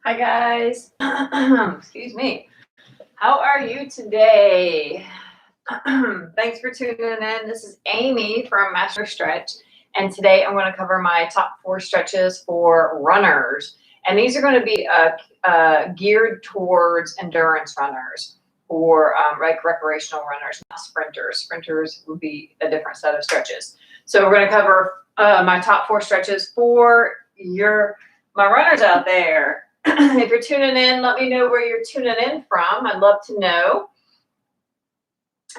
Hi guys. Excuse me. How are you today? Thanks for tuning in. This is Amy from Mastro Stretch, and today I'm going to cover my top 4 stretches for runners. And these are going to be geared towards endurance runners or like recreational runners, not sprinters. Sprinters would be a different set of stretches. So we're going to cover my top 4 stretches for my runners out there. If you're tuning in, let me know where you're tuning in from. I'd love to know.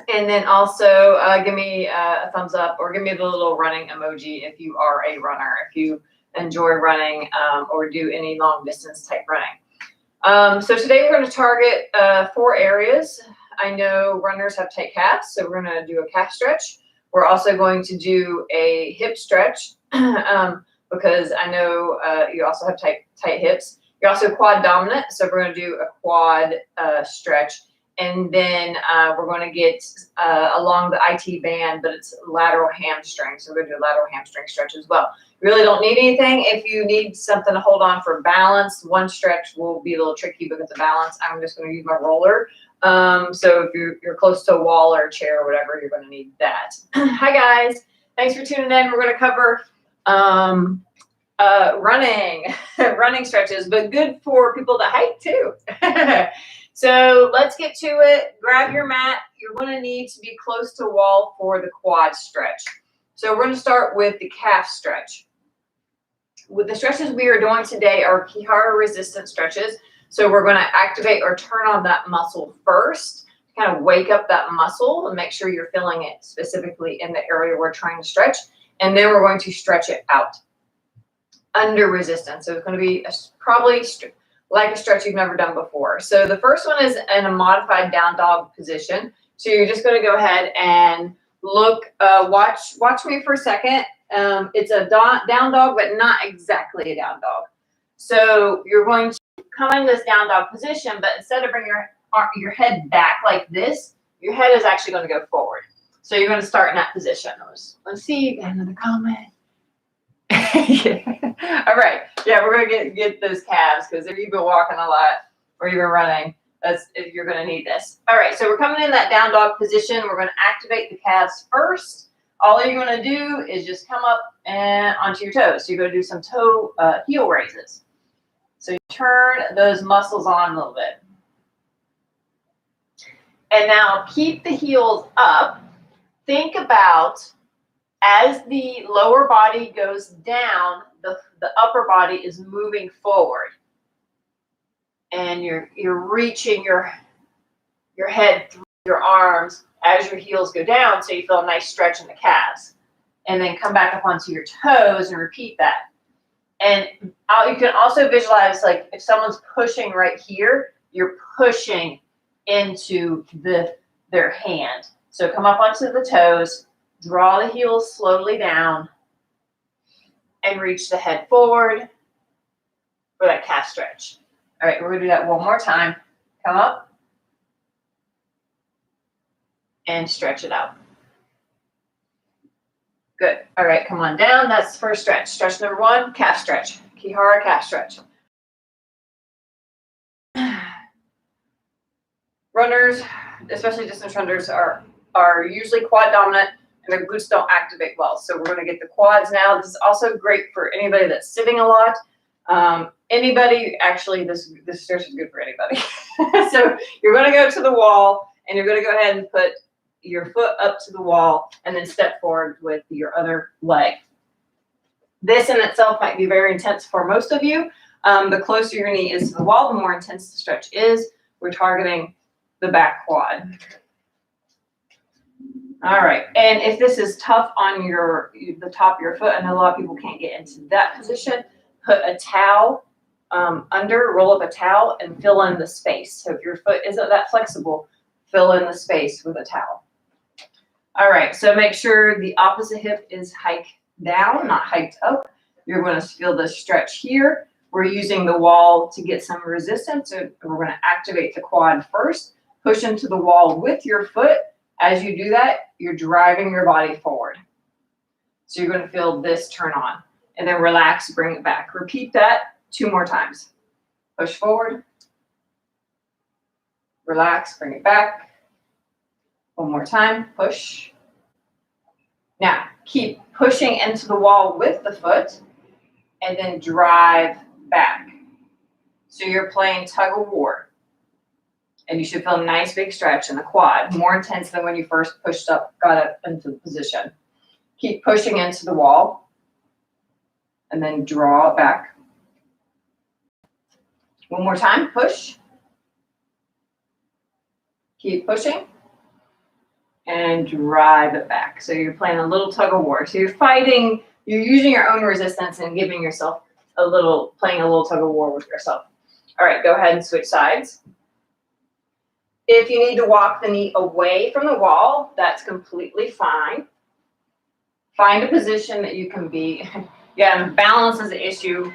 And then also give me a thumbs up or give me the little running emoji if you are a runner, if you enjoy running or do any long distance type running. So today we're going to target 4 areas. I know runners have tight calves, so we're going to do a calf stretch. We're also going to do a hip stretch because I know you also have tight hips. You're also quad dominant, so we're going to do a quad stretch. And then we're going to get along the IT band, but it's lateral hamstring. So we're going to do a lateral hamstring stretch as well. You really don't need anything. If you need something to hold on for balance, one stretch will be a little tricky because of balance. I'm just going to use my roller. So if you're close to a wall or a chair or whatever, you're going to need that. Hi, guys. Thanks for tuning in. We're going to cover running stretches, but good for people that hike too. So let's get to it. Grab your mat. You're going to need to be close to wall for the quad stretch. So we're going to start with the calf stretch. With the stretches we are doing today are Kihara resistance stretches. So we're going to activate or turn on that muscle first, kind of wake up that muscle and make sure you're feeling it specifically in the area we're trying to stretch. And then we're going to stretch it out under resistance. So it's going to be probably like a stretch you've never done before. So the first one is in a modified down dog position. So you're just going to go ahead and look, watch me for a second. It's a down dog, but not exactly a down dog. So you're going to come in this down dog position, but instead of bringing your head back like this, your head is actually going to go forward. So you're going to start in that position. Let's see, got another comment. Yeah. All right. Yeah, we're going to get those calves because if you've been walking a lot or you've been running, you're going to need this. All right. So we're coming in that down dog position. We're going to activate the calves first. All you're going to do is just come up and onto your toes. So you're going to do some heel raises. So you turn those muscles on a little bit. And now keep the heels up. Think about as the lower body goes down, the upper body is moving forward. And you're reaching your head through your arms as your heels go down, so you feel a nice stretch in the calves. And then come back up onto your toes and repeat that. And you can also visualize, like, if someone's pushing right here, you're pushing into their hand. So come up onto the toes, draw the heels slowly down, and reach the head forward for that calf stretch. All right, we're going to do that one more time. Come up and stretch it out. Good. All right, come on down. That's the first stretch. Stretch number 1, calf stretch. Kihara calf stretch. Runners, especially distance runners, are usually quad dominant and their glutes don't activate well. So we're going to get the quads now. This is also great for anybody that's sitting a lot. Actually, this stretch is good for anybody. So you're going to go to the wall and you're going to go ahead and put your foot up to the wall and then step forward with your other leg. This in itself might be very intense for most of you. The closer your knee is to the wall, the more intense the stretch is. We're targeting the back quad. All right, and if this is tough on the top of your foot, I know a lot of people can't get into that position, put a towel roll up a towel and fill in the space. So if your foot isn't that flexible, fill in the space with a towel. All right, so make sure the opposite hip is hiked down, not hiked up. You're going to feel the stretch here. We're using the wall to get some resistance. So we're going to activate the quad first, push into the wall with your foot. As you do that, you're driving your body forward. So you're going to feel this turn on. And then relax, bring it back. Repeat that 2 more times. push forward, relax, bring it back. One more time, push. Now, keep pushing into the wall with the foot and then drive back. So you're playing tug of war. And you should feel a nice big stretch in the quad, more intense than when you first pushed up, got up into the position. Keep pushing into the wall and then draw it back. One more time, push. Keep pushing and drive it back. So you're playing a little tug of war. So you're fighting, you're using your own resistance and giving yourself a little, playing a little tug of war with yourself. All right, go ahead and switch sides. If you need to walk the knee away from the wall, that's completely fine. Find a position that you can be. Yeah, balance is an issue.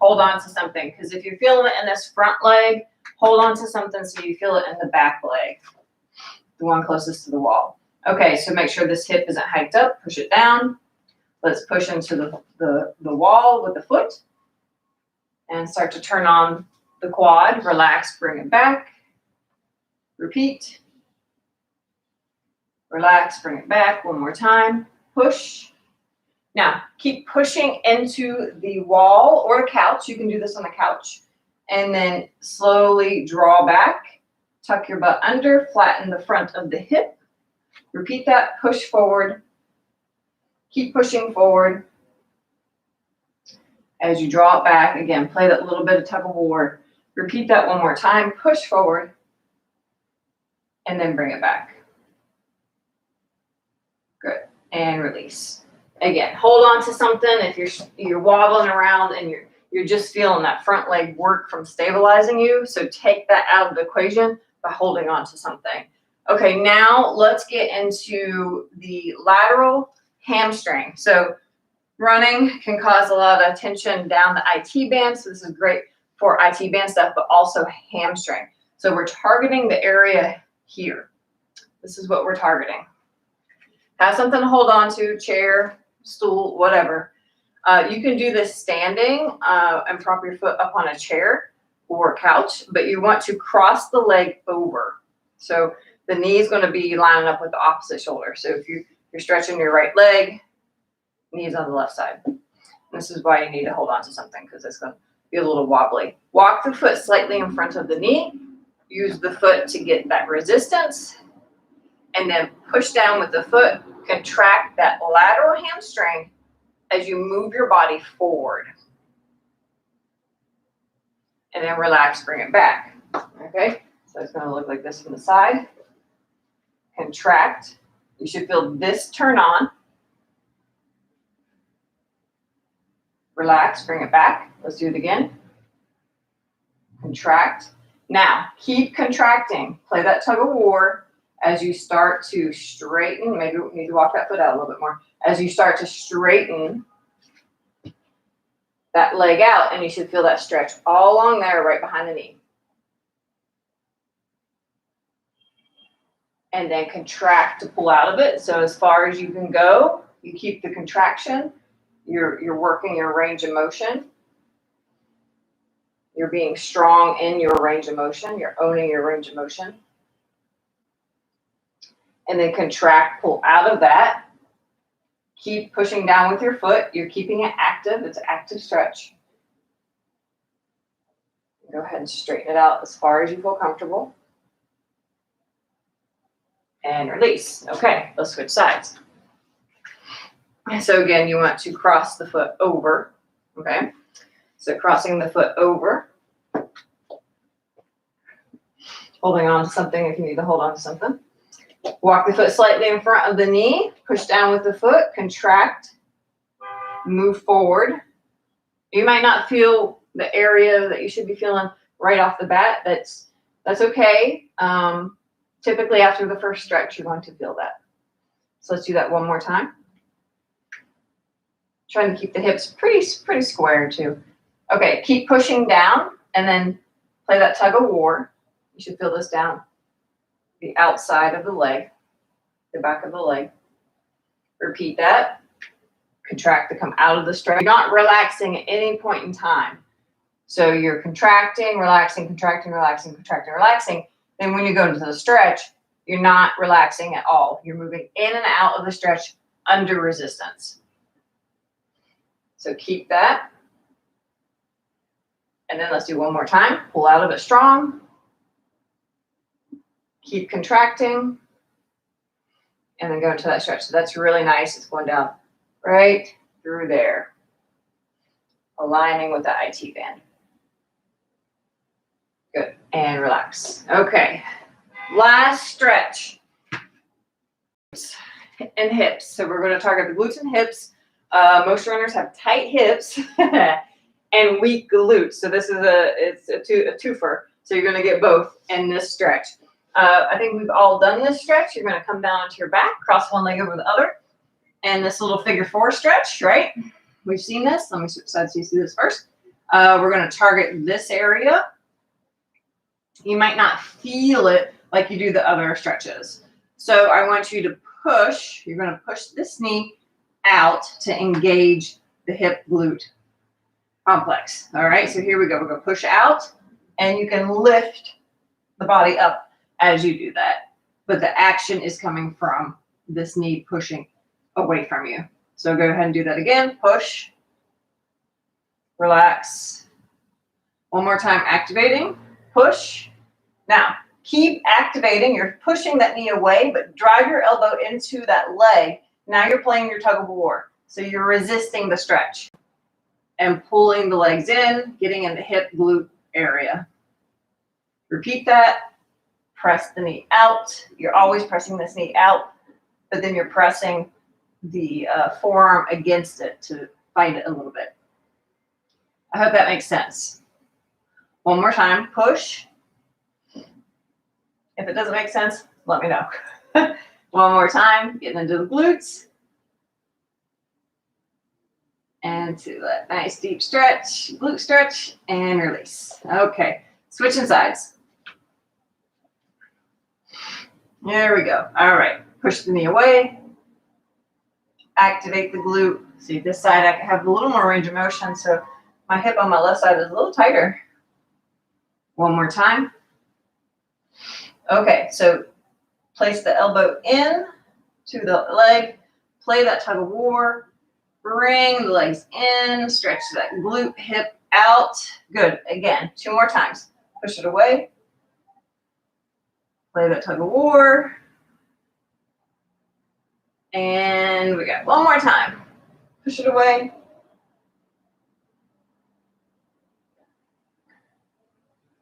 Hold on to something, because if you're feeling it in this front leg, hold on to something so you feel it in the back leg, the one closest to the wall. Okay, so make sure this hip isn't hiked up. Push it down. Let's push into the wall with the foot and start to turn on the quad. Relax, bring it back. Repeat. Relax, bring it back. One more time. Push. Now, keep pushing into the wall or a couch. You can do this on a couch. And then slowly draw back. Tuck your butt under. Flatten the front of the hip. Repeat that. Push forward. Keep pushing forward. As you draw it back, again, play that little bit of tug of war. Repeat that one more time. Push forward. And then bring it back. Good. And release. Again, hold on to something if you're wobbling around and you're just feeling that front leg work from stabilizing you. So take that out of the equation by holding on to something. Okay, now let's get into the lateral hamstring. So running can cause a lot of tension down the IT band. So this is great for IT band stuff, but also hamstring. So we're targeting the area here. This is what we're targeting. Have something to hold on to, chair, stool, whatever. You can do this standing and prop your foot up on a chair or couch, but you want to cross the leg over. So the knee is going to be lining up with the opposite shoulder. So if you're stretching your right leg, knees on the left side. This is why you need to hold on to something, because it's going to be a little wobbly. Walk the foot slightly in front of the knee. Use the foot to get that resistance, and then push down with the foot. Contract that lateral hamstring as you move your body forward. And then relax, bring it back. Okay, so it's going to look like this from the side. Contract. You should feel this turn on. Relax, bring it back. Let's do it again. Contract. Now, keep contracting. Play that tug of war as you start to straighten. Maybe we need to walk that foot out a little bit more. As you start to straighten that leg out, and you should feel that stretch all along there, right behind the knee. And then contract to pull out of it. So as far as you can go, you keep the contraction. You're working your range of motion. You're being strong in your range of motion. You're owning your range of motion. And then contract, pull out of that. Keep pushing down with your foot. You're keeping it active. It's an active stretch. Go ahead and straighten it out as far as you feel comfortable. And release. Okay, let's switch sides. So again, you want to cross the foot over. Okay, so crossing the foot over. Holding on to something if you need to hold on to something. Walk the foot slightly in front of the knee. Push down with the foot. Contract. Move forward. You might not feel the area that you should be feeling right off the bat. That's okay. Typically after the first stretch, you're going to feel that. So let's do that one more time. Trying to keep the hips pretty square too. Okay, keep pushing down and then play that tug of war. You should feel this down the outside of the leg, the back of the leg. Repeat that. Contract to come out of the stretch. You're not relaxing at any point in time. So you're contracting, relaxing, contracting, relaxing, contracting, relaxing. Then when you go into the stretch, you're not relaxing at all. You're moving in and out of the stretch under resistance. So keep that. And then let's do one more time. Pull out of it strong. Keep contracting. And then go into that stretch. So that's really nice. It's going down right through there. Aligning with the IT band. Good. And relax. Okay. Last stretch. And hips. So we're going to target the glutes and hips. Most runners have tight hips and weak glutes. So this is a twofer. So you're going to get both in this stretch. I think we've all done this stretch. You're going to come down onto your back, cross one leg over the other, and this little figure 4 stretch, right? We've seen this. Let me switch sides so you see this first. We're going to target this area. You might not feel it like you do the other stretches. So I want you to push. You're going to push this knee out to engage the hip glute complex. All right, so here we go. We're going to push out, and you can lift the body up as you do that. But the action is coming from this knee pushing away from you. So go ahead and do that again. Push, relax. One more time, activating, push. Now, keep activating. You're pushing that knee away, but drive your elbow into that leg. Now you're playing your tug of war. So you're resisting the stretch and pulling the legs in, getting in the hip glute area. Repeat that. Press the knee out. You're always pressing this knee out, but then you're pressing the forearm against it to fight it a little bit. I hope that makes sense. One more time. Push. If it doesn't make sense, let me know. One more time. Getting into the glutes. And to that nice deep stretch, glute stretch, and release. Okay, switching sides. There we go. All right, push the knee away. Activate the glute. See, this side I have a little more range of motion, so my hip on my left side is a little tighter. One more time. Okay, so place the elbow in to the leg, play that tug of war, bring the legs in, stretch that glute hip out. Good. Again, 2 more times. Push it away. Play that tug of war. And we got one more time. Push it away.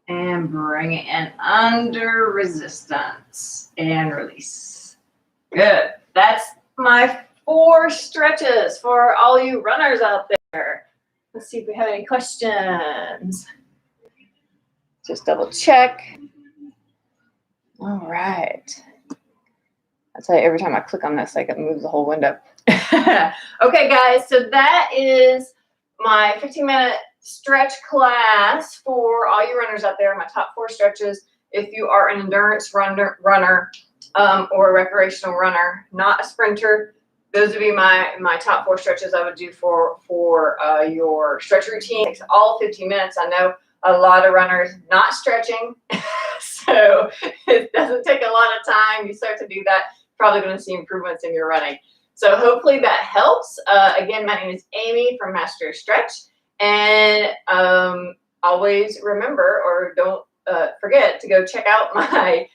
And bring it in under resistance and release. Good. That's my 4 stretches for all you runners out there. Let's see if we have any questions. Just double check. All right. I'll tell you, every time I click on this, like it moves the whole window. Okay, guys, so that is my 15-minute stretch class for all you runners out there, my top 4 stretches. If you are an endurance runner or a recreational runner, not a sprinter, those would be my top 4 stretches I would do for your stretch routine. It takes all 15 minutes. I know a lot of runners not stretching, so it doesn't take a lot of time. You start to do that, probably going to see improvements in your running. So hopefully that helps. Again, my name is Amy from MastroStretch, and always remember, or don't forget to go check out my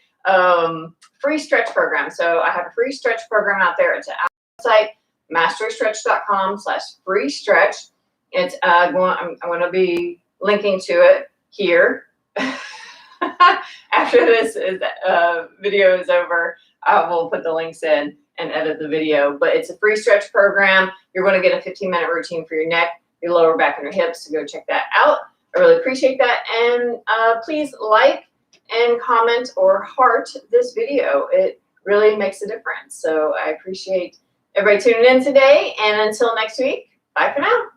free stretch program. So I have a free stretch program out there. It's an website, mastrostretch.com/free stretch. It's I'm going to be linking to it here. After this video is over, I will put the links in and edit the video. But it's a free stretch program. You're going to get a 15-minute routine for your neck, your lower back, and your hips. So go check that out. I really appreciate that. And please like and comment or heart this video. It really makes a difference. So I appreciate everybody tuning in today. And until next week, bye for now.